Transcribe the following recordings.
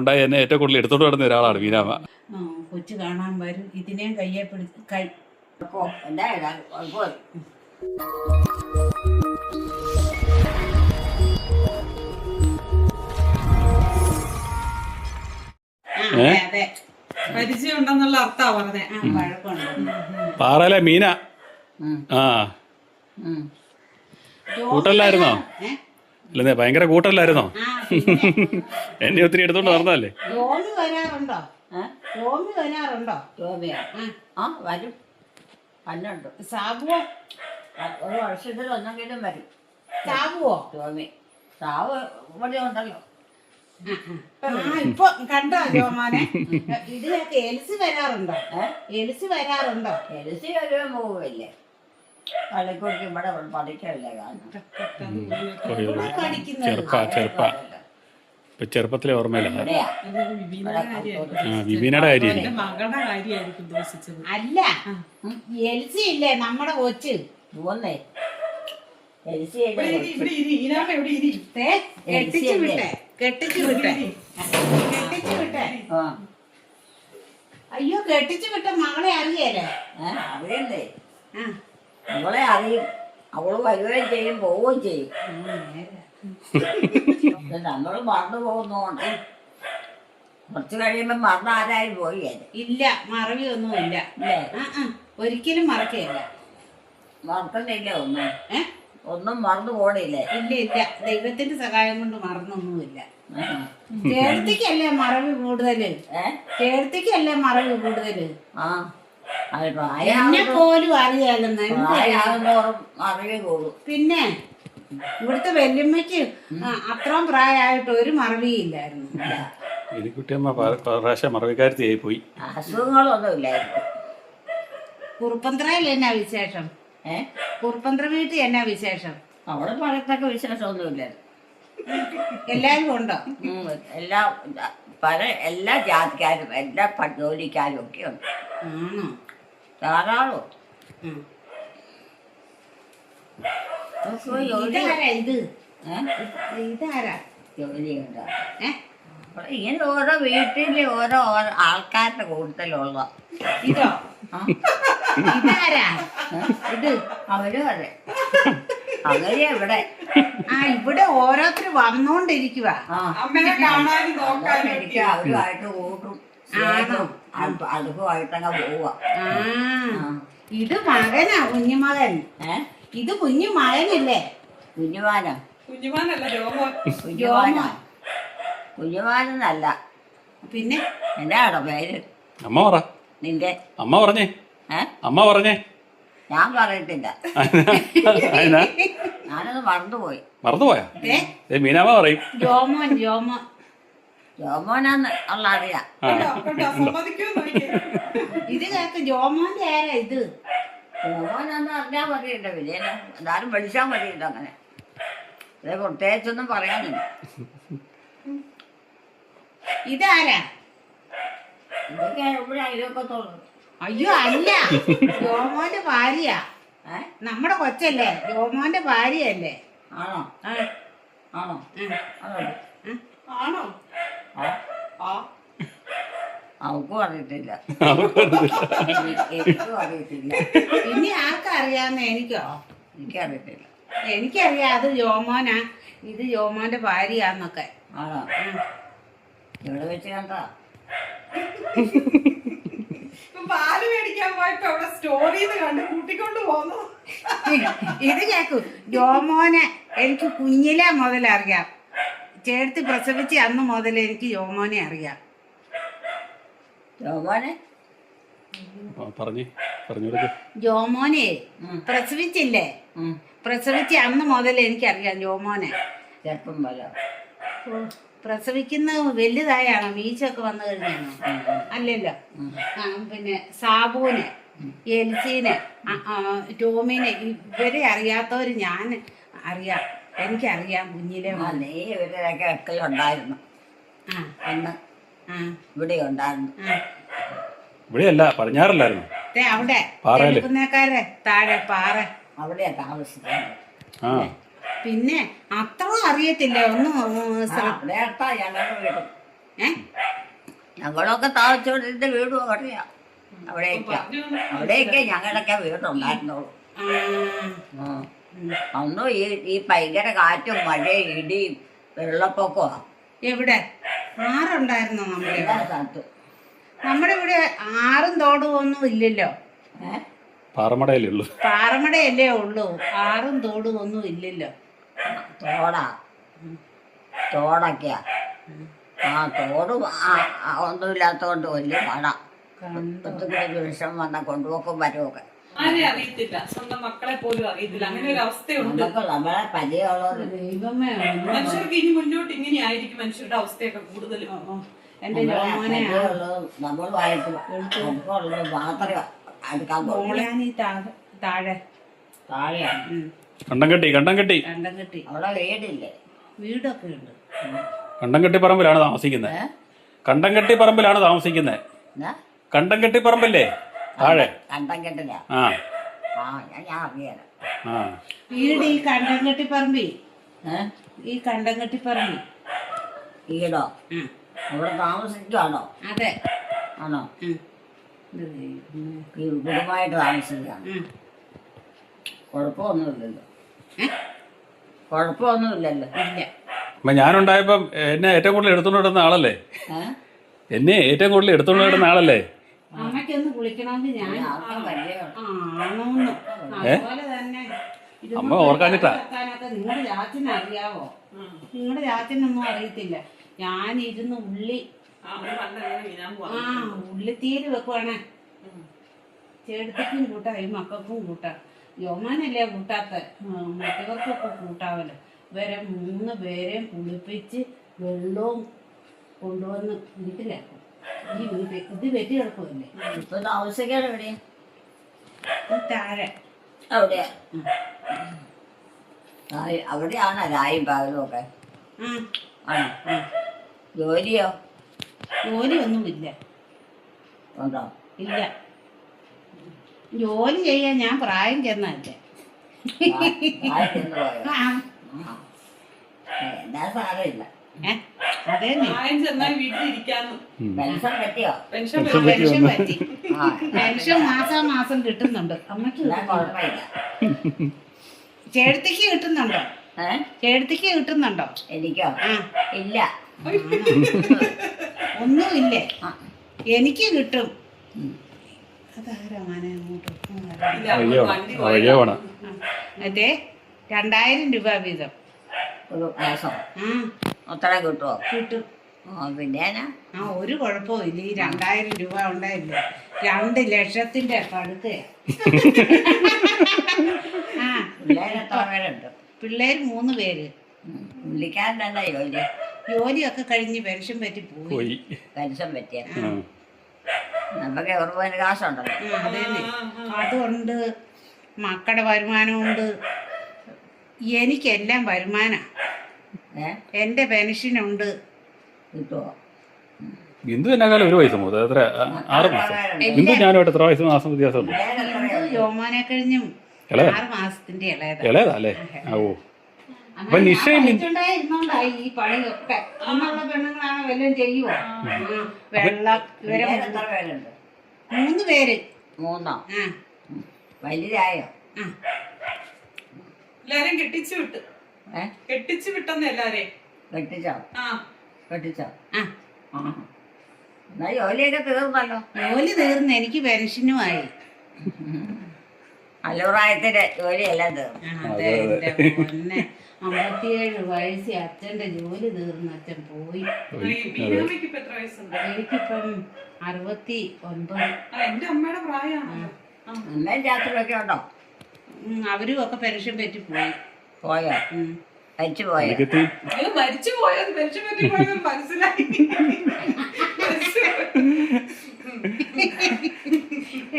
ഉണ്ടായി എന്നെ ഏറ്റവും കൂടുതൽ എടുത്തോണ്ട് നടന്ന ഒരാളാണ് മീനാമ്മ. കൊച്ചു കാണാൻ വരും, ഇതിനെയും കയ്യെ പിടിച്ച് കൈ അതെ പരിചയം ഉണ്ടെന്നുള്ള അർത്ഥാ പറഞ്ഞേ. വഴക്കുണ്ട്. പാറയിലെ മീന. ആ കൂട്ടല്ലായിരുന്നോ? അല്ലേ ഭയങ്കര കൂട്ടല്ലായിരുന്നോ? എന്നെ ഒത്തിരി എടുത്തോണ്ട് നടന്നതല്ലേ? ജോമി വരാറുണ്ടോ? ജോമി വരാറുണ്ടോ? ജോമിയോ? ആ വരും, വന്നുണ്ട്. സാബുവോ? ഒരു വർഷത്തിൽ ഒന്നെങ്കിലും വരും. സാബുവോ? ജോമി സാവ് ഇവിടെ ഉണ്ടല്ലോ. ഇപ്പൊ കണ്ടോ ജോമാനെ? ഇതിനൊക്കെ എലിസി വരാറുണ്ടോ? എലിസി വരാറുണ്ടോ? എലിസി വരുവാൻ പോവില്ലേ? പള്ളിക്കൂടിക്ക് ഇവിടെ പഠിക്കല്ലേ കാരണം ചെറുപ്പത്തിലെ ഓർമ്മയില്ല. ഇവിടെയാ വിവീനയുടെ കാര്യം മകളുടെ കാര്യമായിരിക്കും ഉദ്ദേശിച്ചത്. അല്ല, എലിസി ഇല്ലേ നമ്മുടെ കൊച്ച്? പോന്നേ എലിസി കെട്ടിച്ചു വിട്ടേ, കെട്ടിച്ചു വിട്ടേ, കെട്ടിച്ചു വിട്ടേ. അയ്യോ, കെട്ടിച്ചു വിട്ട മകളെ അറിയല്ലേ? അറിയണ്ടേ? അവളെ അറിയും. അവള് വരുകയും ചെയ്യും, പോവുകയും ചെയ്യും. നമ്മള് മറന്നു പോകുന്നോണ്ട് കുറച്ച് കഴിയുമ്പോ മറന്ന ആരായും പോയി. ഇല്ല, മറവി ഒന്നുമില്ല. ഒരിക്കലും മറക്കയില്ല. മറക്കുന്നില്ല ഒന്നും മറന്നു പോണില്ലേ? ഇല്ല ഇല്ല, ദൈവത്തിന്റെ സഹായം കൊണ്ട് മറന്നൊന്നുമില്ല. ചേർത്തിക്കല്ലേ മറവി കൂടുതല്? ചേർത്തിക്കല്ലേ മറവി കൂടുതല്? എന്നെ പോലും അറിയാലെന്ന് അറിവ് കൂടും. പിന്നെ ഇവിടുത്തെ വല്യമ്മയ്ക്ക് അത്രയും പ്രായമായിട്ട് ഒരു മറവിയില്ലായിരുന്നു. എലിക്കുട്ടിയമ്മ പ്രാവശ്യം മറവിക്കാരത്തിയായി പോയി. അസുഖങ്ങളൊന്നും ഇല്ലായിരുന്നു. കുറുപ്പന്ത്രയിൽ എന്നാ വിശേഷം? കുറുപ്പന്ത്ര വീട്ടിൽ എന്നാ വിശേഷം? അവിടെ പറയത്തക്ക വിശേഷമൊന്നും ഇല്ലായിരുന്നു. എല്ലാരും ഉണ്ടോ? എല്ലാ ജാതിക്കാരും എല്ലാ ജോലിക്കാരും ഒക്കെ ഉണ്ട്. ധാരാളം. ജോലിയുണ്ട്. ഇങ്ങനെ ഓരോ വീട്ടില് ഓരോ ആൾക്കാരുടെ കൂടുതലുള്ള ഇതോ? ഇതാരാ? ഇത് അവരും അതെ. അങ്ങനെയാ ഇവിടെ. ഇവിടെ ഓരോരുത്തർ വന്നോണ്ടിരിക്കുക. അമ്മനെ കാണാനും നോക്കാനും എനിക്ക് അവരുമായിട്ട് കൂട്ടും അടുപ്പമായിട്ടങ്ങ് പോവുക. ഇത് മകനാ, കുഞ്ഞുമകൻ. ഇത് കുഞ്ഞു മകനല്ലേ? കുഞ്ഞുമാനോ? കുഞ്ഞുമാനല്ല, രോമോൻ. കുഞ്ഞുമാനെന്നല്ല. പിന്നെ എന്നാണോ പേര്? അമ്മ പറ. നിന്റെ അമ്മ പറഞ്ഞേ. അമ്മ പറഞ്ഞേ. ഞാൻ പറയത്തില്ല. ഞാനത് മറന്നുപോയി. മറന്നുപോയാ? മീനാമ്മ പറയും. ജോമോൻ. ജോമോൻ ജോമോനാന്ന് ഉള്ള അറിയാം. ഇത് കേക്ക് ജോമോന്റെ ആരാ ഇത്? ജോമോനാന്ന് അറിഞ്ഞാൽ മതിയുണ്ട്. വലിയ എന്തായാലും വിളിച്ചാൽ മതിയുണ്ട്. അങ്ങനെ ഇത് പ്രത്യേകിച്ചൊന്നും പറയാനില്ല. ഇതാരാ? ഇതൊക്കെ എവിടെ അയൽവക്കത്തുള്ളൂ. അയ്യോ അല്ല, ജോമോന്റെ ഭാര്യ. നമ്മുടെ കൊച്ചല്ലേ, ജോമോന്റെ ഭാര്യയല്ലേ? ആണോ? ആണോ? ആണോ? അവക്കും അറിയത്തില്ല, എനിക്കും അറിയത്തില്ല. പിന്നെ ആർക്കറിയാന്ന്? എനിക്കോ? എനിക്കറിയത്തില്ല. എനിക്കറിയാം, അത് ജോമോനാ, ഇത് ജോമോന്റെ ഭാര്യയാന്നൊക്കെ. ആണോ? ഇവിടെ വെച്ച് കണ്ടാ? പാല് മേടിക്കാൻ പോയപ്പോ അവിടെ സ്റ്റോറിന്ന് കണ്ട് കൂട്ടിക്കൊണ്ട് പോന്നു. ഇത് കേക്കൂ, ജോമോനെ എനിക്ക് കുഞ്ഞിലെ മുതലറിയാം. ചേർത്ത് പ്രസവിച്ച് അന്ന് മുതൽ എനിക്ക് ജോമോനെ അറിയാം. ജോമോനെ ജോമോനെ പ്രസവിച്ചില്ലേ? പ്രസവിച്ച് അന്ന് മുതൽ എനിക്കറിയാം ജോമോനെ. ചെറുപ്പം പോലെ പ്രസവിക്കുന്ന വലുതായാണോ? മീച്ചൊക്കെ വന്നു കഴിഞ്ഞാണോ? അല്ലല്ലോ. പിന്നെ സാബുവിനെ, എൽസീനെ, ടോമിനെ, ഇവരെ അറിയാത്തവര് ഞാൻ അറിയാം. എനിക്കറിയാം കുഞ്ഞിലെ. നീ ഇവരൊക്കെ എക്കലുണ്ടായിരുന്നു അന്ന്. ഇവിടെ ഉണ്ടായിരുന്നു. ഇവിടെയല്ല, പടിഞ്ഞാറല്ലായിരുന്നു. അവിടെ എടുക്കുന്നേക്കാരെ താഴെ പാറ അവിടെയാ താമസിക്കുന്നത്. പിന്നെ അത്ര അറിയത്തില്ല ഒന്നും. ഏ ഞങ്ങളൊക്കെ താമസിച്ചോണ്ടിരുന്ന വീടും അവിടെയാ. അവിടെയൊക്കെ ഞങ്ങളൊക്കെ വീടുണ്ടായിരുന്നുള്ളൂ. ആ, അന്നും ഈ ഭയങ്കര കാറ്റും മഴയും ഇടിയും വെള്ളപ്പൊക്കമാണ് എവിടെ ആറുണ്ടായിരുന്നോ നമ്മുടെ എല്ലാ ഇവിടെ? സ്ഥലത്തും. നമ്മുടെ ഇവിടെ ആറും തോടും ഒന്നും ഇല്ലല്ലോ. പാറമടയല്ലേ ഉള്ളൂ. പാറമടയല്ലേ ഉള്ളൂ, ആറും തോടും ഒന്നും ഇല്ലല്ലോ. തോടൊക്കെയാ. തോടും ഒന്നുമില്ലാത്തതുകൊണ്ട് വലിയ മഴ ഒത്തിരി വിഷം വന്ന കൊണ്ടുപോക്കും വരവൊക്കെ. ആരെ അറിയത്തില്ല, സ്വന്തം മക്കളെ പോലും അറിയത്തില്ല. അങ്ങനെ ഒരു അവസ്ഥയുണ്ട്. നമ്മളെ പരിചയമുള്ളവർ ദൈവമേ, മനുഷ്യർക്ക് ഇനി മുന്നോട്ട് ഇങ്ങനെ ആയിരിക്കും മനുഷ്യരുടെ അവസ്ഥയൊക്കെ കൂടുതലും. എന്റെ ജോമോനെ നമ്മളുമായിട്ട് മാത്രമേ അടുക്കാൻ മോളാനീ താഴെ താഴെയാണ്. കണ്ടം കെട്ടി കണ്ടം കെട്ടി അവിടെ വീടില്ലേ? വീടൊക്കെ ഉണ്ട്. കണ്ടം കെട്ടി പറമ്പിലാണ് താമസിക്കുന്നത്. കണ്ടം കെട്ടി പറമ്പിലാണ് താമസിക്കുന്നത്. കണ്ടം കെട്ടി പറമ്പല്ലേ താഴെ? കണ്ടം കെട്ടില്ല. ആ ഞാൻ അറിയാലോ. ആ വീട് ഈ കണ്ടം കെട്ടി പറമ്പി, ഈ കണ്ടം കെട്ടി പറമ്പി വീടോ? അവിടെ താമസിക്കുവാണോ? അതെ. ആണോ? ഈ കുടുംബമായിട്ട് താമസിക്കുകയാണ്. കുഴപ്പമൊന്നുമില്ലല്ലോ. കുഴപ്പമൊന്നുമില്ലല്ലോ. ഇല്ല. അപ്പൊ ഞാനുണ്ടായപ്പം എന്നെ ഏറ്റവും കൂടുതൽ എടുത്തോണ്ട് വിടുന്ന ആളല്ലേ? എന്നെ ഏറ്റവും കൂടുതൽ എടുത്തോണ്ട് വിടുന്ന ആളല്ലേ? അമ്മയ്ക്കൊന്ന് കുളിക്കണമെങ്കിൽ ഞാൻ ആണോന്ന് അതുപോലെ തന്നെ അമ്മ ഓർക്കാഞ്ഞിട്ടാ. നിങ്ങളുടെ ചാച്ചന് അറിയാവോ? നിങ്ങളുടെ ചാച്ചനൊന്നും അറിയത്തില്ല. ഞാനിരുന്ന് ഉള്ളി ഉള്ളിത്തീര് വെക്കുവാണ്. ചേട്ടത്തിക്കും കൂട്ടാ, ഈ മക്കൾക്കും കൂട്ടാ. യോമാനല്ലേ കൂട്ടാത്ത, മറ്റവർക്കൊക്കെ കൂട്ടാവല്ലോ. ഇവരെ 3 പേരെയും കുളിപ്പിച്ച് വെള്ളവും കൊണ്ടുവന്ന് വീട്ടിലാക്കും. ഈ വീട്ടിൽ ഇത് വെറ്റി കിടക്കുമല്ലേ. ഇപ്പൊ താമസിക്കാൻ എവിടെയാ? താഴെ അവിടെയാ. അവിടെയാണോ രായും പകലും ഒക്കെ? ആണോ? ജോലിയോ? ജോലിയൊന്നുമില്ല. ഉണ്ടോ? ഇല്ല. ജോലി ചെയ്യാൻ ഞാൻ പ്രായം ചെന്നല്ലേ. എന്താ സാരമില്ല. അതേ പ്രായം ചെന്നാൽ വീട്ടിലിരിക്കാന്ന്. പെൻഷൻ പറ്റിയോ? പെൻഷൻ പെൻഷൻ പറ്റി. പെൻഷൻ മാസം കിട്ടുന്നുണ്ട്. അമ്മയ്ക്ക് കുഴപ്പമില്ല. ചേട്ടത്തിക്ക് കിട്ടുന്നുണ്ടോ? ചേട്ടത്തിക്ക് കിട്ടുന്നുണ്ടോ? എനിക്കോ? ഇല്ല. ഒന്നുമില്ലേ? എനിക്ക് കിട്ടും. അതാരാ മാനെ അങ്ങോട്ട്? അതെ, 2000 രൂപ വീതം ഒരു മാസം അത്ര കിട്ടുമോ? കിട്ടും. പിന്നെ ഒരു കുഴപ്പവും ഇല്ല. ഈ 2000 രൂപ ഉണ്ടായില്ല, 2 ലക്ഷത്തിന്റെ പടുക്കയാ. പിള്ളേരെത്ര പേരുണ്ട്? പിള്ളേര് 3 പേര്. പുള്ളിക്കാരൻ എന്താ ജോലി? ജോലിയൊക്കെ കഴിഞ്ഞ് പെൻഷൻ പറ്റി പോയി. പെൻഷൻ പറ്റിയ നമുക്ക് ഗവൺമെന്റ് കാശുണ്ടല്ലോ. അതന്നെ, അതുകൊണ്ട് മക്കളുടെ വരുമാനമുണ്ട്. എനിക്കെല്ലാം വരുമാനം. എന്റെ പെൻഷനുണ്ട്. കിട്ടുമോ? ബിന്ദു എന്നെക്കാളും 1 വയസ്സ് മൂത്ത. എത്ര? 6 മാസം. ബിന്ദു ഞാനുമായിട്ട് എത്ര വയസ്സ് മാസം വ്യത്യാസമുണ്ട്? യോമാനെ കഴിഞ്ഞും 6 മാസത്തിന്റെ ഇളയതാ അല്ലേ? ഓ, അപ്പൊ നിശ്ചയുണ്ടായിരുന്നോണ്ടായി ഈ പണിയൊക്കെ. അന്നുള്ള പെണ്ണുങ്ങളാണ് വല്ലതും ചെയ്യുവോ? വെള്ളം ഇവരെ 3 പേര്. 3 വലുതായോ? എല്ലാരെയും കെട്ടിച്ചു വിട്ടു. കെട്ടിച്ചു വിട്ടെന്ന് എല്ലാരെയും കെട്ടിച്ചോ? കെട്ടിച്ചോ? എന്നാ ജോലിയൊക്കെ തീർന്നല്ലോ. ജോലി തീർന്ന് എനിക്ക് പെൻഷനുമായി. അല്ലുപ്രായത്തിന്റെ ജോലിയെല്ലാം തീർന്നു. അതെ, എന്റെ പൊന്നെ, 57 വയസ്സിൽ അച്ഛന്റെ ജോലി തീർന്ന് അച്ഛൻ പോയി. എനിക്കിപ്പം 69. എന്റെ അമ്മയുടെ പ്രായമാണ്. അമ്മയും രാത്രിയൊക്കെ ഉണ്ടോ? അവരും ഒക്കെ പെൻഷൻ പറ്റി പോയി. പോയോ? മരിച്ചു പോയോ? മരിച്ചു പോയത് പെൻഷൻ പറ്റി പോയത് മനസ്സിലായി.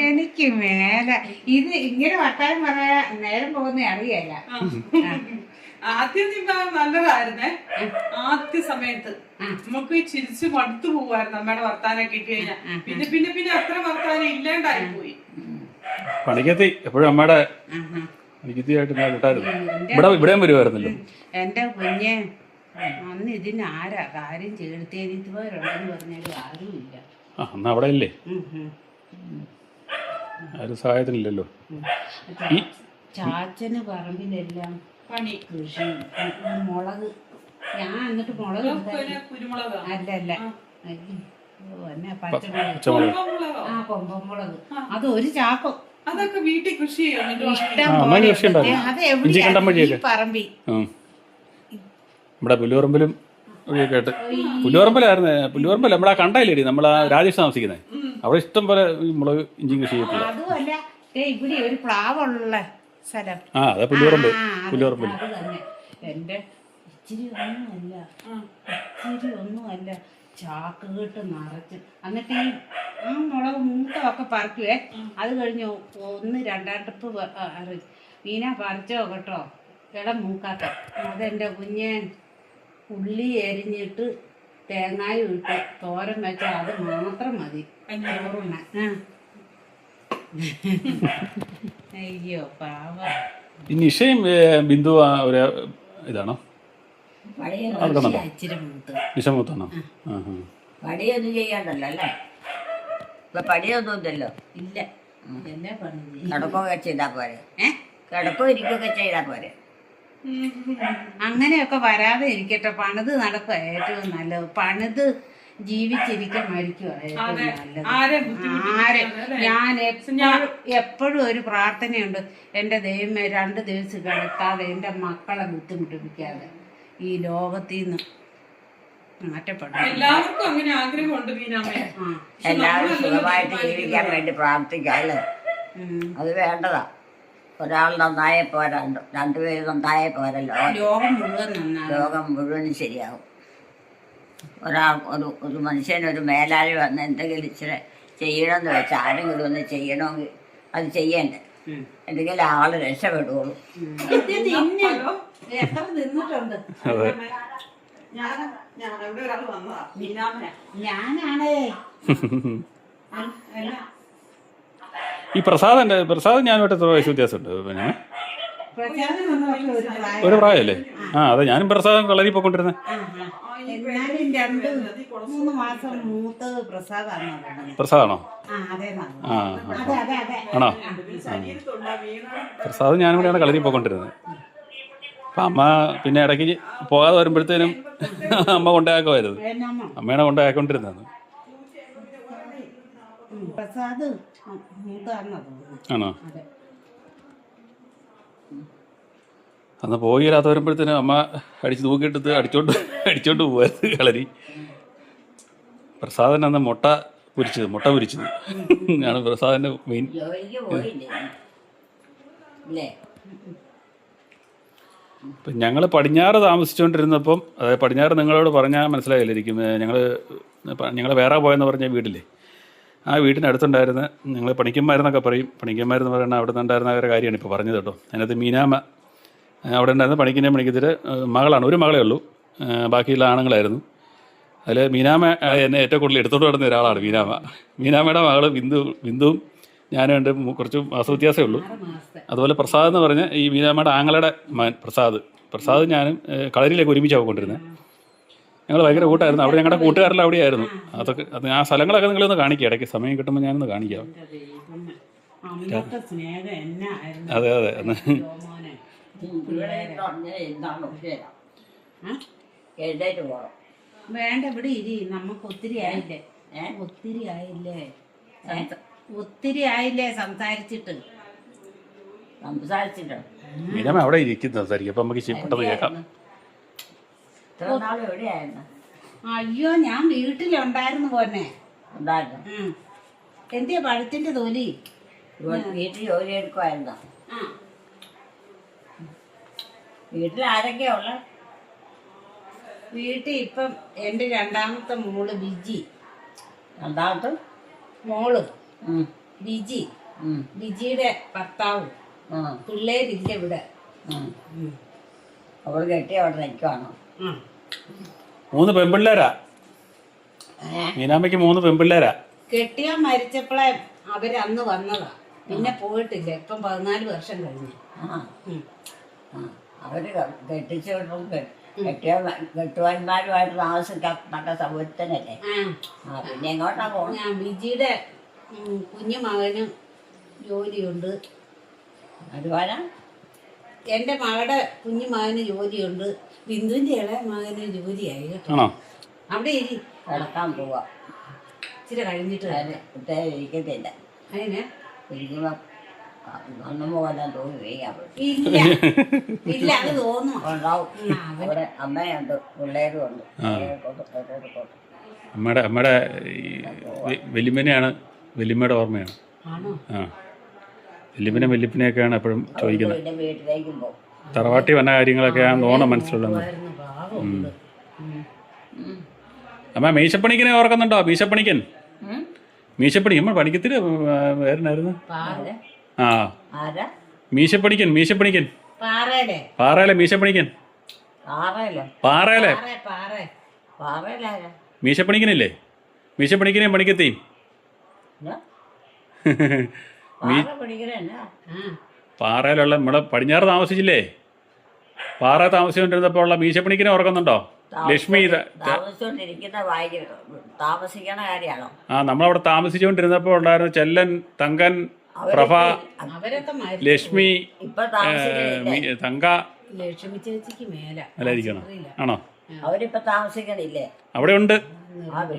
എനിക്ക് മേല ഇത് ഇങ്ങനെ വർത്താനം പറയാ നേരം പോകുന്ന അറിയല്ല. ആദ്യം നല്ലതായിരുന്നേ. ആദ്യ സമയത്ത് നമുക്ക് ചിരിച്ചു മടുത്തു പോവായിരുന്നു അമ്മയുടെ വർത്താനം കിട്ടി കഴിഞ്ഞാൽ. പിന്നെ പിന്നെ പിന്നെ അത്ര വർത്താനം ഇല്ലാണ്ടായി പോയി. പണിക്കെത്തി എപ്പോഴും അമ്മയുടെ പണിക്കെത്തിയായിട്ട് ഞാൻ കിട്ടായിരുന്നു. ഇവിടെയും വരുമായിരുന്നല്ലോ. എന്റെ കുഞ്ഞ് അന്ന് ഇതിന് ആരാ കാര്യം ചേർത്തേരിത്തുകാരുണ്ടെന്ന് പറഞ്ഞാലും ആരുമില്ല. ആ അന്ന് അവിടെ ഇല്ലേ, ഉം, ഉം. ആരും സഹായത്തിനില്ലല്ലോ. ചാച്ചന് പറമ്പിലെല്ലാം പണി കൃഷി, മുളക്. ഞാൻ എന്നിട്ട് മുളക് കുരുമുളകാ അല്ല എന്നാ പച്ചമുളക്, പച്ചമുളക്. കുരുമുളകോ? ആ കൊമ്പമുളക്. അത് ഒരു ചാക്കോ അതൊക്കെ വീട്ടിൽ കൃഷി ചെയ്യും. ഇഷ്ടം ആ, പോലെ അമ്മ കൃഷി ഉണ്ട്. ഉണ്ടായിരുന്നു. അത് ഇഞ്ചി കണ്ടം എവിടെയാ? ഈ വഴിയൊക്കെ. പറമ്പി. ഇവിടെ പുല്ലുപറമ്പിലും ഒക്കെ ആയിട്ട്. പുല്ലുപറമ്പല്ല നമ്മളാ കണ്ടയില്ലേടി, നമ്മളാ രാജേഷ് താമസിക്കുന്നത് അവിടെ ഇഷ്ടം പോലെ ഈ മുളക് ഇഞ്ചി കൃഷി ചെയ്തിട്ടില്ല. അതുമല്ല ഇവിടെ ഒരു പ്ലാവുള്ള സ്ഥലം. ആ അതെ പുല്ലുപറമ്പ്, ആ, പുല്ലുപറമ്പിൽ. അത് തന്നെ. എന്റെ ഇച്ചിരി ഒന്നുമല്ല ചാക്ക് കെട്ട് നിറച്ച്. എന്നിട്ട് ആ മുളക് മൂത്തമൊക്കെ പറിക്കുവേ. അത് കഴിഞ്ഞ് 1-2 ട്രിപ്പ് മീന പറിച്ചോ കേട്ടോ, ഇളം മൂക്കാത്ത. അതെന്റെ കുഞ്ഞ് ഉള്ളി എരിഞ്ഞിട്ട് തേങ്ങായും ഇട്ട് തോരൻ വെച്ചാൽ അത് മാത്രം മതി ചോറുണ്ണാൻ. അയ്യോ പാവ. ഈ നിഷയും ബിന്ദു ഒരു ഇതാണോ? പണിയൊന്നും ഇച്ചിരി മൂത്ത് നിഷ മൂത്താണോ? പണിയൊന്നും ചെയ്യണ്ടല്ലോ അല്ലേ? ഇപ്പൊ പണിയൊന്നും ഇല്ലല്ലോ. ഇല്ല. എല്ലാ പണി കിടക്കുകയൊക്കെ ചെയ്താൽ പോരെ, കിടക്കോ ഇരിക്കുകയൊക്കെ ചെയ്താൽ പോരെ. അങ്ങനെയൊക്കെ വരാതെ ഇരിക്കട്ടെ. പണിത് നടക്കുക ഏറ്റവും നല്ലത്. പണിത് ജീവിച്ചിരിക്കാൻ മരിക്കുക ഏറ്റവും നല്ലത്. ഞാൻ എപ്പോഴും ഒരു പ്രാർത്ഥനയുണ്ട്, എൻ്റെ ദൈവമേ 2 ദിവസം കിടത്താതെ എൻ്റെ മക്കളെ ബുദ്ധിമുട്ടിപ്പിക്കാതെ ഈ ലോകത്തിൽ നിന്ന് മാറ്റപ്പെടും. എല്ലാവർക്കും അങ്ങനെ ആഗ്രഹമുണ്ട് മീനാമ്മേ. എല്ലാവരും സുഖമായിട്ട് ജീവിക്കാൻ വേണ്ടി പ്രാർത്ഥിക്കാമല്ലോ. അത് വേണ്ടതാ. ഒരാൾ നന്നായേ പോരാ, 2 പേര് നന്നായേ പോരല്ലോ. ലോകം മുഴുവൻ നന്നാകും. ലോകം മുഴുവനും ശരിയാവും. ഒരു മനുഷ്യനൊരു മേലാളി വന്ന് എന്തെങ്കിലും ഇച്ചിരി ചെയ്യണമെന്ന് വെച്ചാൽ ആരെങ്കിലും ഒന്ന് ചെയ്യണമെങ്കിൽ അത് ചെയ്യണ്ടേ, എന്തെങ്കിലും ആള് രക്ഷപ്പെടുള്ളൂ. എത്ര തിന്നിട്ടുണ്ട്. ഇവിടെ ഒരാൾ വന്നതാ മീനാമ്മ. ഞാനാണേ ഈ പ്രസാദ് ഞാനുമായിട്ട് എത്ര വയസ്സ് വ്യത്യാസമുണ്ട്? പിന്നെ ഒരു പ്രായമല്ലേ? ആ അതെ, ഞാനും പ്രസാദം കളരി പോയിക്കൊണ്ടിരുന്നത്. എന്നാലും 2-3 മാസം മൂത്തത് പ്രസാദാണോ? പ്രസാദാണോ? ആ ആണോ? പ്രസാദ് ഞാനും കൂടെയാണ് കളരി പോയിക്കൊണ്ടിരുന്നത്. അപ്പം അമ്മ പിന്നെ ഇടയ്ക്ക് പോകാതെ വരുമ്പോഴത്തേനും അമ്മ കൊണ്ടാക്കുമായിരുന്നു. അമ്മയാണ് കൊണ്ടാക്കിക്കൊണ്ടിരുന്നത്. പ്രസാദ് മൂത്താണെന്നാ തോന്നുന്നു. ആണോ? അന്ന് പോയി രാത്രി വരുമ്പോഴത്തേനും അമ്മ അടിച്ച് തൂക്കിയിട്ടത് അടിച്ചോണ്ട് പോവായിരുന്നു കളരി. പ്രസാദൻ അന്ന് മുട്ട പൊരിച്ചത് ആണ് പ്രസാദന്റെ മെയിൻ. ജോലിക്ക് പോയില്ലേ? ഇപ്പം ഞങ്ങൾ പടിഞ്ഞാറ് താമസിച്ചുകൊണ്ടിരുന്നപ്പം, അതായത് പടിഞ്ഞാറ് നിങ്ങളോട് പറഞ്ഞാൽ മനസ്സിലായില്ലായിരിക്കും, ഞങ്ങൾ വേറെ പോയെന്ന് പറഞ്ഞ വീട്ടില്ലേ, ആ വീട്ടിനടുത്തുണ്ടായിരുന്ന ഞങ്ങൾ പണിക്കന്മാരെന്നൊക്കെ പറയും. പണിക്കന്മാരെന്ന് പറയുന്നത് അവിടെ നിന്നുണ്ടായിരുന്ന ഒരു കാര്യമാണ് ഇപ്പോൾ പറഞ്ഞത് കേട്ടോ. അതിനകത്ത് മീനാമ്മ അവിടെ ഉണ്ടായിരുന്ന പണിക്കത്തിൻ്റെ മകളാണ്. ഒരു മകളേ ഉള്ളൂ, ബാക്കിയുള്ള ആണുങ്ങളായിരുന്നു. അതിൽ മീനാമ്മ എന്നെ ഏറ്റവും കൂടുതൽ എടുത്തോണ്ട് നടന്ന ഒരാളാണ് മീനാമ്മയുടെ മകൾ ബിന്ദുവും ഞാനും ഉണ്ട്. കുറച്ച് മാസ വ്യത്യാസമേ ഉള്ളൂ. അതുപോലെ പ്രസാദ് എന്ന് പറഞ്ഞ ഈ മീനാമ്മയുടെ ആങ്ങളുടെ മകൻ പ്രസാദ് ഞാനും കളരിയിലേക്ക് ഒരുമിച്ചാണ് പോയിക്കൊണ്ടിരുന്നത്. ഞങ്ങൾ ഭയങ്കര കൂട്ടായിരുന്നു. അവിടെ ഞങ്ങളുടെ കൂട്ടുകാരെല്ലാം അവിടെയായിരുന്നു. അതൊക്കെ ആ സ്ഥലങ്ങളൊക്കെ നിങ്ങളൊന്ന് കാണിക്കാം, ഇടയ്ക്ക് സമയം കിട്ടുമ്പോൾ ഞാനൊന്ന് കാണിക്കാം. അതെ അതെ. വേണ്ട, ഇവിടെ ഇരി. നമുക്ക് ഒത്തിരി ആയില്ലേ സംസാരിച്ചിട്ട്. മീനാമ്മ അവിടെ ഇരിക്കും സംസാരിക്കും. അപ്പം നമുക്ക് പെട്ടെന്ന് കേൾക്കാം. അയ്യോ, ഞാൻ വീട്ടിലുണ്ടായിരുന്നു പോന്നെ. എന്തിയാ പഴത്തിന്റെ തൊലി? വീട്ടിൽ ജോലി എടുക്കുമായിരുന്നോ? വീട്ടിൽ ആരൊക്കെയാ ഉള്ള? വീട്ടിൽ ഇപ്പം എൻ്റെ 2ാമത്തെ മോള് ബിജി. 2ാമത്തെ മോള് ബിജി, ബിജിയുടെ ഭർത്താവും പിള്ളേരില്ല ഇവിടെ. അവൾ കെട്ടി അവിടെ നിൽക്കുവാണോ? 3 പെൺപിള്ളേരാ മീനാമ്മയ്ക്ക്. 3 പെൺപിള്ളേരാ. കെട്ടിയാൻ മരിച്ചപ്പോഴേ അവരന്ന് വന്നതാ, പിന്നെ പോയിട്ടില്ല. ഇപ്പം 14 വർഷം കഴിഞ്ഞു. അവര് കെട്ടിച്ചോട്ടും കെട്ടുവാന്മാരുമായിട്ട് താമസിക്കാൻ സൗകര്യത്തിനല്ലേ. ആ പിന്നെ എങ്ങോട്ടാ പോകണം? ഞാൻ വിജിയുടെ കുഞ്ഞുമകന് ജോലിയുണ്ട്. അതുപോലെ എൻ്റെ മകളുടെ കുഞ്ഞുമകന് ജോലിയുണ്ട്. ബിന്ദുവിൻ്റെ ഇളയ മകന് ജോലിയായി കേട്ടോ. ആണോ? അവിടെ ഇരി, കിടക്കാൻ പോവാ. ഇച്ചിരി കഴിഞ്ഞിട്ട് വരാം. പ്രത്യേകം ഇരിക്കത്തില്ല. അതിന് ഇരിക്കുമ്പോ ഒന്നും പോലെ തോന്നി വയ്ക്കാൻ പറ്റും. ഇല്ല ഇല്ല, അത് തോന്നും. ഉണ്ടാവും. അവിടെ അമ്മയുണ്ട്, പിള്ളേരും ഉണ്ട്. അമ്മയുടെ വലിയമ്മനെയാണ്, വലിയമ്മയുടെ ഓർമ്മയാണ്. ആണോ? ആ, വല്യപ്പനെയൊക്കെയാണ് എപ്പോഴും ചോദിക്കുന്നത്. പിന്നെ വീട്ടിലേക്കും പോകും. തറവാട്ടി വന്ന കാര്യങ്ങളൊക്കെയാണ് തോന്നണം മനസ്സിലുള്ളത്. പാവമുണ്ട്. അമ്മ മീശപ്പണിക്കനെ ഓർക്കുന്നുണ്ടോ? മീശപ്പണിക്കൻ, നമ്മൾ പണിക്കത്തില് വേറെന്നായിരുന്നു. ആ, ആരാ? മീശപ്പണിക്കൻ പാറയുടെ പാറയിലെ മീശപ്പണിക്കൻ, പാറയിലെ പാറയിലാരാ? മീശപ്പണിക്കനില്ലേ? മീശപ്പണിക്കനെയും പണിക്കത്തെയും പാറ പഠിക്കണ പാറയിലുള്ള നമ്മളെ പടിഞ്ഞാറ് താമസിച്ചില്ലേ? പാറ താമസിച്ചുകൊണ്ടിരുന്നപ്പോൾ ഉള്ള മീശപ്പണിക്കനെ ഓർക്കുന്നുണ്ടോ? ലക്ഷ്മി താമസിച്ചോണ്ടിരിക്കുന്ന താമസിക്കണ കാര്യമാണോ? ആ, നമ്മളവിടെ താമസിച്ചുകൊണ്ടിരുന്നപ്പോൾ ഉണ്ടായിരുന്ന ചെല്ലൻ, തങ്കൻ, പ്രഭ, ലക്ഷ്മി, ഇപ്പൊ തങ്ക ലക്ഷ്മി ചേച്ചിക്ക് മേല അല്ലായിരിക്കണം. ആണോ? അവരിപ്പൊ താമസിക്കണില്ലേ? അവിടെ ഉണ്ട്.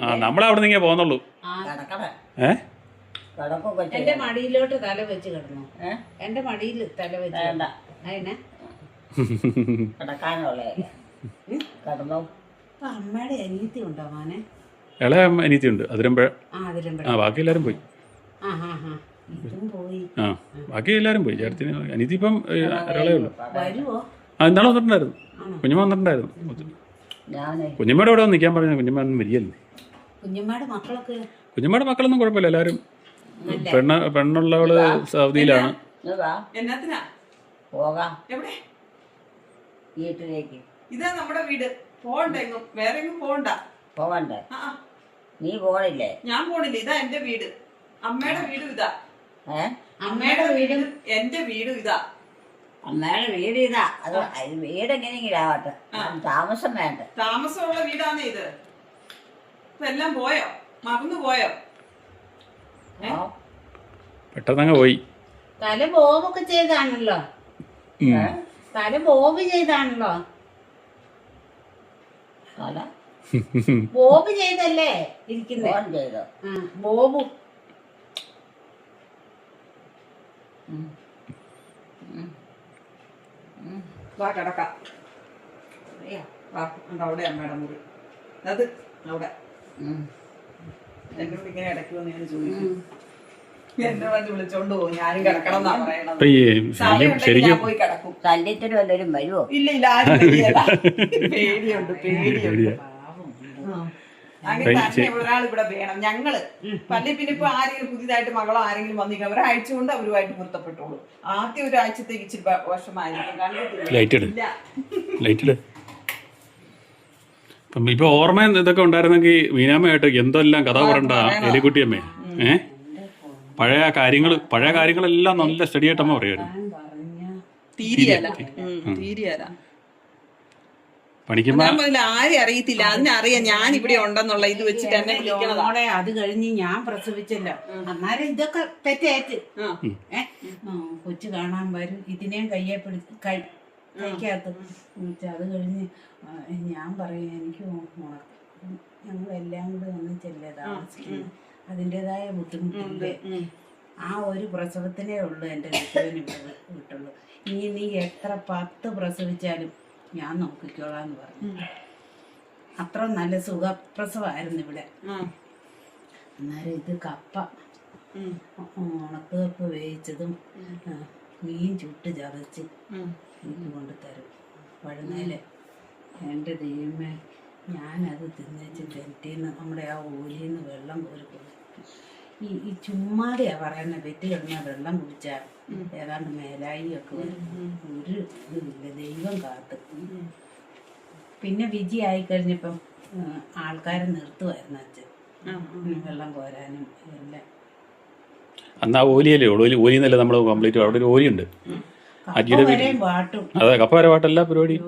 ആ, നമ്മളവിടെ നിന്നേ പോന്നുള്ളൂ. കിടക്കണേ. കിടക്കും. എന്റെ മടിയിലോട്ട് തല വെച്ച് കിടന്നു. എന്റെ മടിയിൽ തല വെച്ച് അതിനെ കിടക്കാനുള്ളതല്ലേ. കിടന്നു. അമ്മയുടെ അനിയത്തി ഉണ്ടോ മോനെ? ഇളയ അനിയത്തിയുണ്ട്, അതിരമ്പഴ. ആ, ബാക്കി എല്ലാവരും പോയി. ഇതും പോയി. ആ, ബാക്കി എല്ലാവരും പോയി. ചേട്ടത്തിന് അനിയത്തി ഇപ്പം ഒരാളേ ഉള്ളൂ. വരുവോ? ആ, ഇന്നാളെ വന്നിട്ടുണ്ടായിരുന്നു. കുഞ്ഞമ്മ വന്നിട്ടുണ്ടായിരുന്നു. കുഞ്ഞമ്മയുടെ ഇവിടെ വന്ന് നിൽക്കാൻ പറഞ്ഞു. കുഞ്ഞമ്മ ഒന്നും വരികയല്ലേ. കുഞ്ഞമ്മയുടെ മക്കളൊക്കെ? കുഞ്ഞമ്മയുടെ മക്കളൊന്നും കുഴപ്പമില്ല. എല്ലാവരും പെണ്ണുള്ളവള് സൗദിയിലാണ്. എന്നാത്തിനാ പോകാം എവിടെ? വീട്ടിലേക്ക്. ഇതാ നമ്മുടെ വീട്. പോകണ്ട, എങ്ങും വേറെ എങ്ങും പോകണ്ട. പോകണ്ടേ? നീ പോണില്ലേ? ഞാൻ പോണില്ല. ഇതാ എന്റെ വീട്. അമ്മയുടെ വീടും ഇതാ. അമ്മയുടെ വീടും എന്റെ വീടും ഇതാ. അമ്മയുടെ വീട് ഇതാ. അത് വീട് എങ്ങനെയെങ്കിലും ആവട്ടെ, താമസം വേണ്ട. താമസമുള്ള വീടാണ് ഇത്. ഇപ്പൊ എല്ലാം പോയോ? മറന്നു പോയോ? പെട്ടെന്നങ്ങ് പോയി. തല ബോബൊക്കെ ചെയ്താണല്ലോ. തല ബോബ് ചെയ്താണല്ലോ. ബോബ് ചെയ്തല്ലേ ഇരിക്കുന്നത്? ബോബു വാ കിടക്കാം. വാ, അവിടെ അമ്മയുടെ മുറി. അത് അവിടെ. എന്നോട് ഇങ്ങനെ ഇടയ്ക്ക് വന്ന് ഞാൻ ചോദിക്കും. എന്നെ വന്ന് വിളിച്ചോണ്ട് പോകും. ഞാനും കിടക്കണം എന്നാ പറയണത്. ഞാൻ പോയി കിടക്കും. ശല്യത്തിന് വല്ലവരും വരുമോ? ഇല്ല, ആരും വരികയില്ല. പേടിയുണ്ട്. അങ്ങനെ തന്നെ ഒരാൾ ഇവിടെ വേണം. ഞങ്ങള് പള്ളി പിന്നെ ഇപ്പൊ ആരെങ്കിലും പുതിയതായിട്ട് മകളോ ആരെങ്കിലും വന്നിരിക്കും, ഒരാഴ്ച കൊണ്ട് അവരുമായിട്ട് പൊരുത്തപ്പെട്ടോളൂ. ആദ്യം ഒരാഴ്ചത്തേക്ക് ഇച്ചിരി വർഷമായിരിക്കും. ഇപ്പൊ ഓർമ്മ ഇതൊക്കെ ഉണ്ടായിരുന്നെങ്കിൽ മീനാമ്മയായിട്ട് എന്തെല്ലാം കഥ പറയണ്ട എലിക്കുട്ടിയമ്മേ. പഴയ കാര്യങ്ങളെല്ലാം നല്ല സ്റ്റഡി ആയിട്ട് അമ്മ പറയായിരുന്നു. തീരെയല്ല പണിക്കുമ്പോ ആരും അറിയത്തില്ല. അതിനറിയാം ഞാൻ ഇവിടെ ഉണ്ടെന്നുള്ള ഇത് വെച്ചിട്ട് തന്നെ മോളെ. അത് കഴിഞ്ഞ് ഞാൻ പ്രസവിച്ചല്ലോ, അന്നേരം ഇതൊക്കെ തെറ്റേറ്റ് കൊച്ചു കാണാൻ വരും, ഇതിനെയും കയ്യെ പിടിച്ച് കഴിക്കാത്ത. അത് കഴിഞ്ഞ് ഞാൻ പറയും എനിക്ക് ഞങ്ങളെല്ലാം കൂടെ ഒന്നിച്ചല്ലേ താമസിക്കുന്നത്, അതിൻ്റെതായ ബുദ്ധിമുട്ടില്ലേ. ആ ഒരു പ്രസവത്തിനേ ഉള്ളൂ എൻ്റെ വീട്ടിൽ വിട്ടുള്ളൂ. ഇനി നീ എത്ര 10 പ്രസവിച്ചാലും ഞാൻ നോക്കിക്കോളാന്ന് പറഞ്ഞു. അത്ര നല്ല സുഖപ്രസവമായിരുന്നു ഇവിടെ. അന്നേരം ഇത് കപ്പ ഉണക്കപ്പ് വേവിച്ചതും മീൻ ചുട്ട് ചതച്ച് ഇത് കൊണ്ട് തരും വഴുന്നേല്. എൻ്റെ ദൈവമേ, ഞാനത് തിന്നേച്ച് കിണറ്റിന്ന് നമ്മുടെ ആ ഓലിന്ന് വെള്ളം കോരി കൊടുക്കും. ഈ ചുമ്മാതെയാ പറയുന്ന വെറ്റി കിടന്ന വെള്ളം കുടിച്ചാൽ ഏതാണ്ട് മേലായി ഒക്കെ വരും. ഒരു ഇതില്ല, ദൈവം കാത്ത്. പിന്നെ വിജി ആയിക്കഴിഞ്ഞപ്പം ആൾക്കാരെ നിർത്തുമായിരുന്നു അച്ഛൻ വെള്ളം കോരാനും എല്ലാം. അന്ന് ആ ഓലിയല്ലേ ഉള്ളൂ. ഓലിന്നല്ലേ നമ്മൾ കംപ്ലീറ്റ്. അവിടെ ഒരു ഓലിയുണ്ട്. പാട്ടും അതെ, കപ്പ വരെ പാട്ട് എല്ലാ പരിപാടിയും.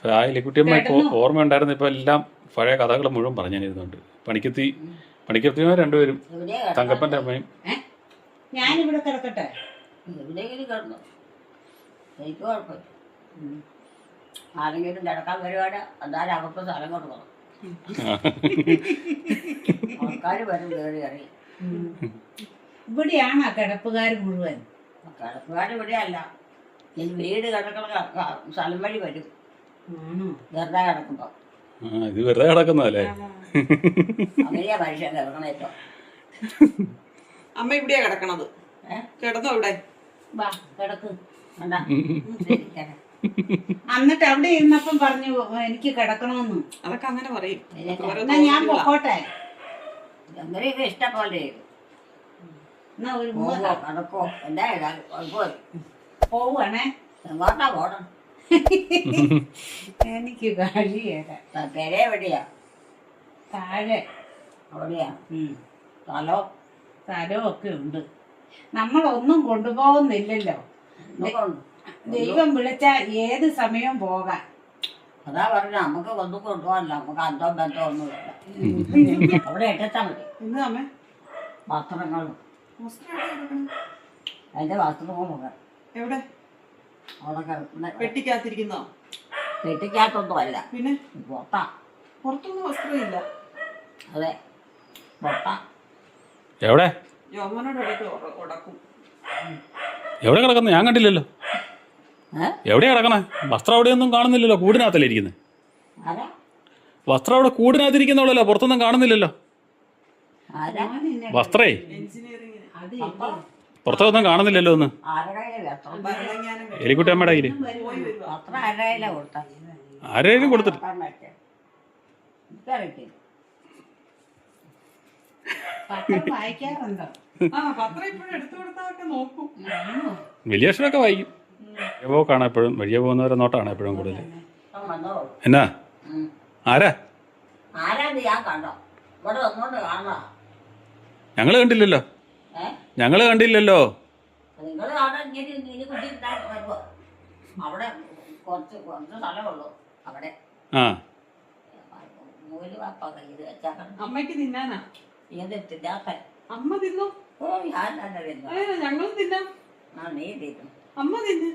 അപ്പോൾ ആ എലിക്കുട്ടിയമ്മ ഇപ്പോൾ ഓർമ്മയുണ്ടായിരുന്നു. ഇപ്പോൾ എല്ലാം പഴയ കഥകൾ മുഴുവൻ പറഞ്ഞിരുന്നുണ്ട്. പണിക്കത്തിമാർ രണ്ടുപേരും, എവിടെയാ തങ്കപ്പൻ്റെ അമ്മയും. ഞാനിവിടെ കിടക്കട്ടെ. എവിടെയെങ്കിലും കിടന്നു, എനിക്ക് കുഴപ്പമില്ല. ആരെങ്കിലും കിടക്കാൻ പരിപാടി എന്നാലും അവർക്ക് സ്ഥലം കൊടുക്കണം. ആൾക്കാർ വരും കയറി അറിയും. ഇവിടെയാണ് ആ കിടപ്പുകാർ മുഴുവൻ. കിടപ്പുകാർ ഇവിടെയല്ല, ഇനി വീട് കിടക്കണ സ്ഥലം വഴി വരും വെറുതെ കിടക്കുമ്പോ. ഇത് വെറുതെ കിടക്കുന്നതല്ലേ? അങ്ങനെയാ മനുഷ്യൻ കിടക്കണേറ്റോ. അമ്മ ഇവിടെയാ കിടക്കണത്. കിടന്നോ ഇവിടെ? വാ കിടക്ക്. വേണ്ട. എന്നിട്ട് അവിടെ ഇരുന്നപ്പം പറഞ്ഞു എനിക്ക് കിടക്കണമെന്ന്. അതൊക്കെ അങ്ങനെ പറയും. എന്നാ ഞാൻ പൊക്കോട്ടെ. എങ്ങനെയൊക്കെ ഇഷ്ടം പോലെ എന്നാ ഒരു പോവോ കിടക്കോ എന്താ ഏതായാലും കുഴപ്പമില്ല. പോവാണേ. എങ്ങോട്ടാ പോണം? എനിക്ക് കഴിയേല. പെര എവിടെയാ? താഴെ അവിടെയാ. സ്ഥലമൊക്കെ ഉണ്ട്. നമ്മളൊന്നും കൊണ്ടുപോകുന്നില്ലല്ലോ. ദൈവം വിളിച്ചാ ഏത് സമയവും പോകാം. അതാ പറഞ്ഞ നമുക്ക് ഒന്നും കൊണ്ടുപോകാനില്ല, നമുക്ക് അന്തോ ബന്ധോ ഒന്നുമില്ല. അവിടെ ഇട്ടാ മതി. എന്താ അമ്മേ? വസ്ത്രങ്ങളും അതിന്റെ വസ്ത്രങ്ങളും എവിടെ? അവിടെ കിടക്കുന്ന പെട്ടിക്കകത്തിരിക്കുന്നോ? പെട്ടിക്കകത്തൊന്നും അല്ല, പിന്നെ പൊട്ടാ. പുറത്തൊന്നും വസ്ത്രമില്ല. അതെ, പൊട്ടാ. എവിടെ യോമനോട് ഇടയ്ക്ക് ഉടക്കും. എവിടെ കിടക്കുന്നത്? ഞാൻ കണ്ടില്ലല്ലോ. എവിടെയാ കിടക്കണേ? വസ്ത്രം അവിടെയൊന്നും കാണുന്നില്ലല്ലോ, കൂടിനകത്തല്ലേ ഇരിക്കുന്നത്. ആരാ? വസ്ത്രം അവിടെ കൂടിനകത്തിരിക്കുന്നവളല്ലോ, പുറത്തൊന്നും കാണുന്നില്ലല്ലോ. ആരാ? വസ്ത്രേ എഞ്ചിനീയറിംഗിന് അത് പുറത്തൊന്നും കാണുന്നില്ലല്ലോ ഒന്ന്. ആരുടെ കയ്യിലാ വസ്ത്രം? ഭരണജ്ഞാനം എലിക്കുട്ടിയമ്മയുടെ കയ്യിൽ പോയി വരുവാ. വസ്ത്രം ആരുടെ കയ്യിലാ കൊടുത്താ? ആരെയും കൊടുത്തിട്ട് എനിക്കറിയില്ല. പത്രം വായിക്കാറുണ്ടോ? പത്രം ഇപ്പോഴും എടുത്തു കൊടുത്താലൊക്കെ നോക്കും. വലിയ അക്ഷരമൊക്കെ വായിക്കും. പോക്കാണ് എപ്പോഴും, വഴിയെ പോകുന്നവരെ നോട്ടാണ് എപ്പോഴും കൂടുതൽ. ഇപ്പം വന്നോ? എന്നാ ആരാ? ആരാന്ന് ഞാൻ കണ്ടോ? ഇവിടെ വന്നോണ്ട് കാണാ. ഞങ്ങൾ കണ്ടില്ലല്ലോ. ഞങ്ങൾ കണ്ടില്ലല്ലോ. നിങ്ങൾ കാണാൻ ഇങ്ങനെ ഇനി കുട്ടി വരുമ്പോ അവിടെ കുറച്ച് സ്ഥലമുള്ളൂ. അവിടെ ആ മൂല് വാപ്പ കയ്യിൽ വെച്ചാക്കണം. അമ്മയ്ക്ക് തിന്നാനാ? ഏത് തിന്നാത്ത? അമ്മ തിന്നോ? ഓ ഞാൻ തന്നെ തിന്നു. ഞങ്ങളും തിന്നാം. നീ തിന്നു. അമ്മ തിന്ന്.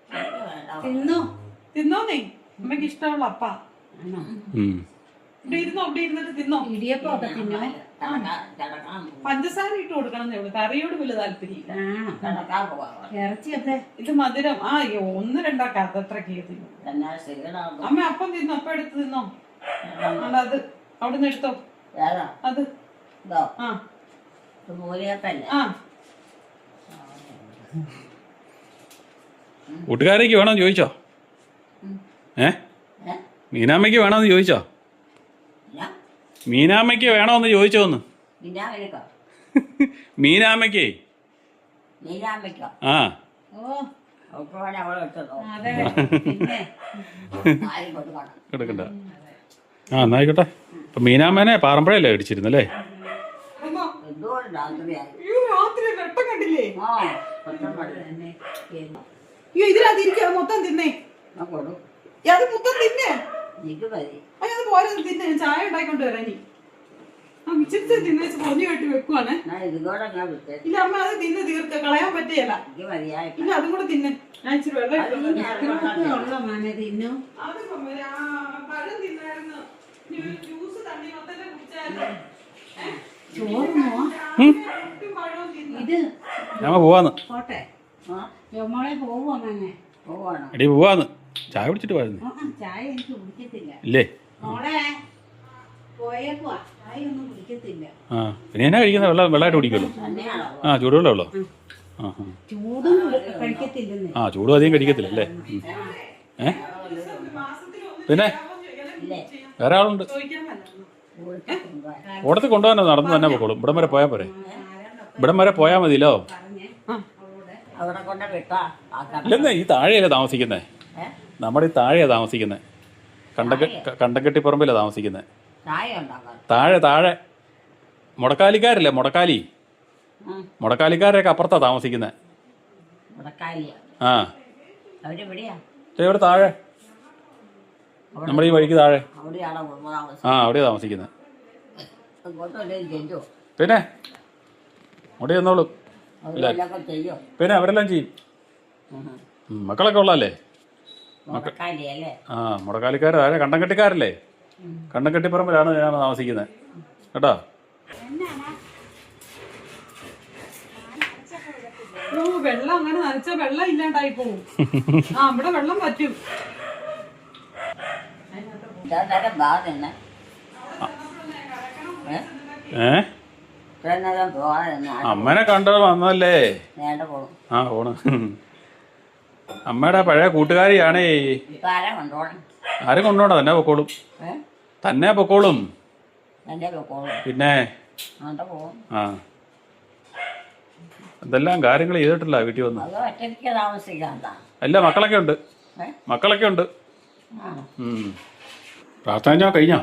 എനിക്ക് വേണ്ട. തിന്നോ? തിന്നോന്നേ. അമ്മയ്ക്ക് ഇഷ്ടമുള്ള അപ്പ. ഉം. ഇവിടെ ഇരുന്നോ? ഇവിടെ ഇരുന്നിട്ട് തിന്നോ. ഇടിയപ്പൊക്കെ തിന്നോ? കിടക്കാൻ പഞ്ചസാര ഇട്ട് കൊടുക്കണം എവിടെ? കറിയോട് വലിയ താല്പര്യമില്ല. കിടക്കാൻ പോവാ. ഇറച്ചിയൊക്കെ ഇത് മധുരം. ഒന്ന് രണ്ടാക്കാത്ത അത്രക്ക് തിന്നു. എന്നാ ക്ഷീണമാകും. അമ്മ അപ്പം തിന്നോ? അപ്പം എടുത്ത് തിന്നോ? അത് അവിടുന്ന് എടുത്തോ. ഏതാ അത് ഇതോ? ആ ഇത് മൂലിയപ്പല്ലേ? ആ കൂട്ടുകാരേക്ക് വേണമെന്ന് ചോദിച്ചോ? ഏ മീനാമ്മയ്ക്ക് വേണമെന്ന് ചോദിച്ചോ? മീനാമ്മയ്ക്ക് വേണമെന്ന് ചോദിച്ചോന്ന്? മീനാമയ്ക്കോ? മീനാമ്മയ്ക്കേ. മീനാമയ്ക്കോ? ആ ഓ അവൾക്ക് വേണേ അവളെ എടുത്തോ. അതെ. പിന്നെ ആരും കൊടുക്കണം. എടുക്കണ്ട. ആ എന്നായിക്കോട്ടെ. അപ്പം മീനാമ്മേനെ പാറമ്പഴയല്ലേ അടിച്ചിരുന്നല്ലേ? അമ്മ, എന്തോ രാത്രിയായി. അയ്യോ രാത്രി വെട്ടം കണ്ടില്ലേ? ആ ഒറ്റ മഴ തന്നെ അയ്യോ ഇതിനകത്തിരിക്കുക മൊത്തം തിന്നേ. കൊടു. അത് മൊത്തം തിന്നേ. എനിക്ക് മതി. അയ്യോ അത് പോരെ തിന്നെ. ഞാൻ ചായ ഉണ്ടായിക്കൊണ്ട് വരാം ഇനി. ആ മിച്ചിരി തിന്നേച്ച് പൊഞ്ഞു കെട്ടി വെക്കുവാണ്. ഞാൻ ഇതുകൂടെ ഞാൻ വിട്ടേ. ഇല്ല അമ്മ അത് തിന്ന് തീർക്ക, കളയാൻ പറ്റിയല്ല. എനിക്ക് മതിയായി. ഇല്ല അതും കൂടെ തിന്നെ. ഞാൻ ഇച്ചിരി വെള്ളം ഇട്ട് വരാം. ഉള്ള മന തിന്നു. അത് പഴം തിന്നായിരുന്നു. ജ്യൂസ് തണ്ണി മത്തന്നെ കുടിച്ചായിരുന്നു. ചോറുമോ? ഒട്ടും പഴവും തിന്നു. ഇത് ഞമ്മ പോവാന്ന്. പോട്ടെ. ആ ജോമോളെ പോവുമോ മനെ? പോവാണ്. എടി പോവാന്ന്. ചായ കുടിച്ചിട്ട് പോയിരുന്നു. ചായ എനിക്ക് കുടിക്കത്തില്ല. ഇല്ലേ? മോളെ പോയേക്കുവാ. ചായ ഒന്നും കുടിക്കത്തില്ല. ആ പിന്നെ എന്നാ കഴിക്കുന്നത്? വെള്ളമായിട്ട് കുടിക്കുമല്ലോ. തന്നെയാണോ? ആ ചൂടുവെള്ളം ഉള്ളോ? ആ ആ ചൂടും കഴിക്കത്തില്ലെന്ന്. ആ ചൂടും അധികം കഴിക്കത്തില്ല അല്ലേ? ഏ പിന്നെ ഇല്ലേ? വേറെ ആളുണ്ട്. ചോദിക്കാൻ പറ്റില്ല. കൂടെ കൊണ്ടുപോയി. ഓടത്തിൽ കൊണ്ടുപോകാനോ? നടന്നു തന്നെ പോക്കോളും. ഇവിടം വരെ പോയാൽ പോരെ? ഇവിടം വരെ പോയാൽ മതിയല്ലോ. പറഞ്ഞേ അവിടെ കൊണ്ട് വിട്ടാ ആക്കാം. ഇല്ലെന്നേ, ഈ താഴെയല്ലേ താമസിക്കുന്നത്. നമ്മുടെ ഈ താഴെയാണ് താമസിക്കുന്നത്. കണ്ടക്കെട്ടിപ്പറമ്പിലാണ് താമസിക്കുന്നത്. ചായ ഉണ്ടാക്കാം. താഴെ മുടക്കാലിക്കാരില്ലേ? മുടക്കാലി. മുടക്കാലിക്കാരൊക്കെ അപ്പുറത്താണ് താമസിക്കുന്നത്. മുടക്കാലിയാ. ആ അവരെവിടെയാ? ഇവിടെ താഴെ നമ്മുടെ ഈ വഴിക്ക് താഴെ. അവിടെയാണോ കുടുംബതാമസം? ആ അവിടെയാണ് താമസിക്കുന്നത്. അങ്ങോട്ടല്ലേ ചെല്ലോ? പിന്നെ അവിടെ ചെന്നോളൂ. അവരെല്ലാം ചെയ്യോ? പിന്നെ അവരെല്ലാം ചെയ്യും. മക്കളൊക്കെ ഉള്ളതല്ലേ? മുടക്കാലിയല്ലേ? ആ മുടക്കാലിക്കാർ താഴെ കണ്ടംകെട്ടിക്കാരല്ലേ? കണ്ടംകെട്ടിപ്പറമ്പിലാണ് ഞാൻ താമസിക്കുന്നത് കേട്ടോ. വെള്ളം അങ്ങനെ നനച്ചാ വെള്ളം ഇല്ലാണ്ടായി പോവും. ആ ഇവിടെ വെള്ളം പറ്റും. നേരം ബാധന്നെ നേരം പോകാതെ അമ്മേനെ കണ്ടോ വന്നല്ലേ? നേണ്ട പോകും. ആ പോണ്. അമ്മയുടെ പഴയ കൂട്ടുകാരിയാണേ. ഇപ്പം ആരാ കൊണ്ടോണം? ആരും കൊണ്ടോണ്ട, തന്നെ പൊക്കോളും. തന്നെ പൊക്കോളും. എൻ്റെ പോകും. പിന്നെ നേണ്ട പോകും. ആ എന്തെല്ലാം കാര്യങ്ങൾ ചെയ്തിട്ടില്ല വീട്ടിൽ വന്ന്. അത് ഒറ്റയ്ക്ക് താമസിക്കാന്താ? അല്ല മക്കളൊക്കെ ഉണ്ട്. മക്കളൊക്കെ ഉണ്ട്. പ്രാർത്ഥന കഴിഞ്ഞോ?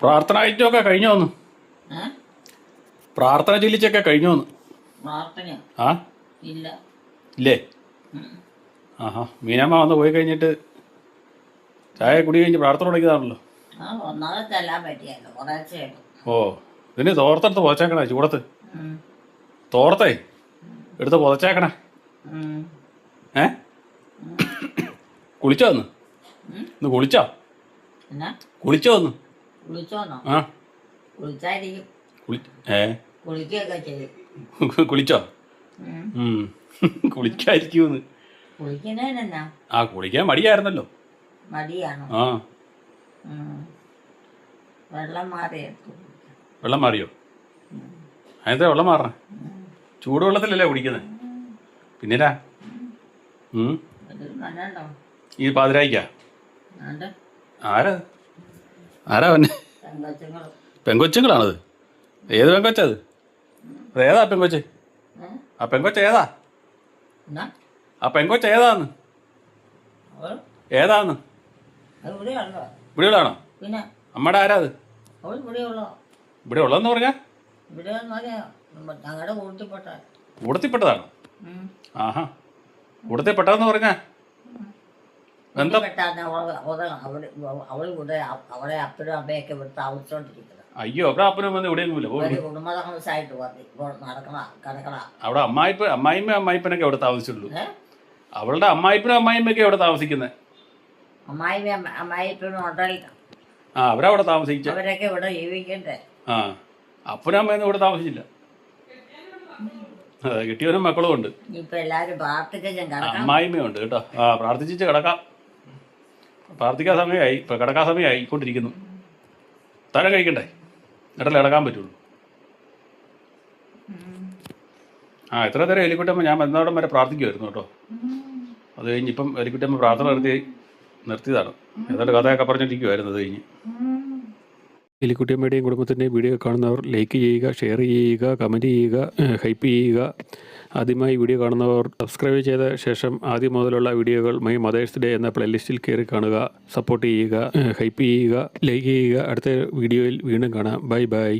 പ്രാർത്ഥന കഴിച്ചൊക്കെ കഴിഞ്ഞോന്ന്? പ്രാർത്ഥന ചൊല്ലിച്ചൊക്കെ കഴിഞ്ഞോന്ന്? പ്രാർത്ഥന ആ ഇല്ല. ഇല്ലേ? ആഹാ മീനമ്മ വന്ന് പോയി കഴിഞ്ഞിട്ട് ചായ കുടി കഴിഞ്ഞ് പ്രാർത്ഥന തുടങ്ങിയതാണല്ലോ. ഒന്നാമത് ചെല്ലാൻ പറ്റിയല്ലോ, കുറേശ്ശേ. ഓ ഇതിന് തോർത്തെടുത്ത് പുതച്ചേക്കണേ ചൂടത്ത്. തോർത്തേ എടുത്ത് പുതച്ചേക്കണേ. കുളിച്ചോ ഒന്ന്? ഇന്ന് കുളിച്ചോ? കുളിച്ചോ ഒന്ന്? കുളിച്ചോന്നോ? ആ കുളിച്ചായിരിക്കും. കുളിക്കുകയൊക്കെ ചെയ്യും. കുളിച്ചോ? കുളിക്കായിരിക്കും. കുളിക്കുന്നതിനെന്നാ? ആ കുളിക്കാൻ മടിയായിരുന്നല്ലോ. മടിയാണോ? ആ വെള്ളം മാറിയ വെള്ളം മാറിയോ? അതിനകത്തെ വെള്ളം മാറണേ ചൂടുവെള്ളത്തിലല്ലേ കുടിക്കുന്നത്. പിന്നെരാ ഈ പാതിരായിക്കാ? ആരാ ആരാ പിന്നെ? പെങ്കൊച്ചുങ്ങളാണത്. ഏത് പെങ്കൊച്ചത്? അതേതാ പെങ്കൊച്ച്? ആ പെങ്കൊച്ച് ഏതാ? ആ പെങ്കൊച്ച് ഏതാന്ന്? ഏതാന്ന്? ഇവിടെയുള്ളതാണോ? പിന്നെ അമ്മയുടെ ആരാ അത്? ഇവിടെ ഉള്ളതെന്ന് പറഞ്ഞാ ഞങ്ങളുടെ കൂട്ടത്തിൽപ്പെട്ട. കൂടത്തിൽപ്പെട്ടതാണോ? ആഹാ കൂടത്തിൽപ്പെട്ടതെന്ന് പറഞ്ഞാ എന്താ? അവള് കൂടെ അവളെ അപ്പനും അമ്മയൊക്കെ ഇവിടെ താമസിച്ചോണ്ടിരിക്കുന്നത്. അയ്യോ അവിടെ അപ്പനും വന്ന് ഇവിടെയൊന്നുമില്ല. കുടുംബ താമസമായിട്ട് കിടക്കണ. അവിടെ അമ്മായിമ്മ അമ്മായിപ്പനൊക്കെ അവിടെ താമസിച്ചുള്ളൂ. അവളുടെ അമ്മായിപ്പനും അമ്മായിമ്മയൊക്കെ അവിടെ താമസിക്കുന്നത്. അമ്മായിപ്പനും ഉണ്ടല്ലോ. ആ അവരവിടെ താമസിച്ചു. അവരൊക്കെ ഇവിടെ ജീവിക്കണ്ടേ? ആ അപ്പനും അമ്മയൊന്നും ഇവിടെ താമസിച്ചില്ല. അതെ കിട്ടിയവനും മക്കളും ഉണ്ട്. ഇപ്പൊ എല്ലാരും പ്രാർത്ഥിക്കാൻ അമ്മായിമ്മയുണ്ട് കേട്ടോ. ആ പ്രാർത്ഥിച്ചിട്ട് കിടക്കാം. പ്രാർത്ഥിക്കാൻ സമയമായി. ഇപ്പൊ കിടക്കാൻ സമയമായിക്കൊണ്ടിരിക്കുന്നു. തരം കഴിക്കണ്ടേ എന്നിട്ടല്ലേ കിടക്കാൻ പറ്റുള്ളൂ. ആ എത്ര നേരം എലിക്കുട്ടമ്മ ഞാൻ എന്നോടം വരെ പ്രാർത്ഥിക്കുമായിരുന്നു കേട്ടോ. അത് കഴിഞ്ഞ് ഇപ്പം എലിക്കുട്ടമ്മ പ്രാർത്ഥന നിർത്തിയതാണ്. ഏതാണ്ട് കഥയൊക്കെ പറഞ്ഞിരിക്കുമായിരുന്നു. അത് കഴിഞ്ഞ് എലിക്കുട്ടിയമ്മയുടെയും കുടുംബത്തിൻ്റെയും വീഡിയോ കാണുന്നവർ ലൈക്ക് ചെയ്യുക, ഷെയർ ചെയ്യുക, കമൻറ്റ് ചെയ്യുക, ഹൈപ്പ് ചെയ്യുക. ആദ്യമായി വീഡിയോ കാണുന്നവർ സബ്സ്ക്രൈബ് ചെയ്ത ശേഷം ആദ്യം മുതലുള്ള വീഡിയോകൾ മൈ മദേഴ്സ് ഡേ എന്ന പ്ലേലിസ്റ്റിൽ കയറി കാണുക. സപ്പോർട്ട് ചെയ്യുക, ഹൈപ്പ് ചെയ്യുക, ലൈക്ക് ചെയ്യുക. അടുത്ത വീഡിയോയിൽ വീണ്ടും കാണാം. Bye bye.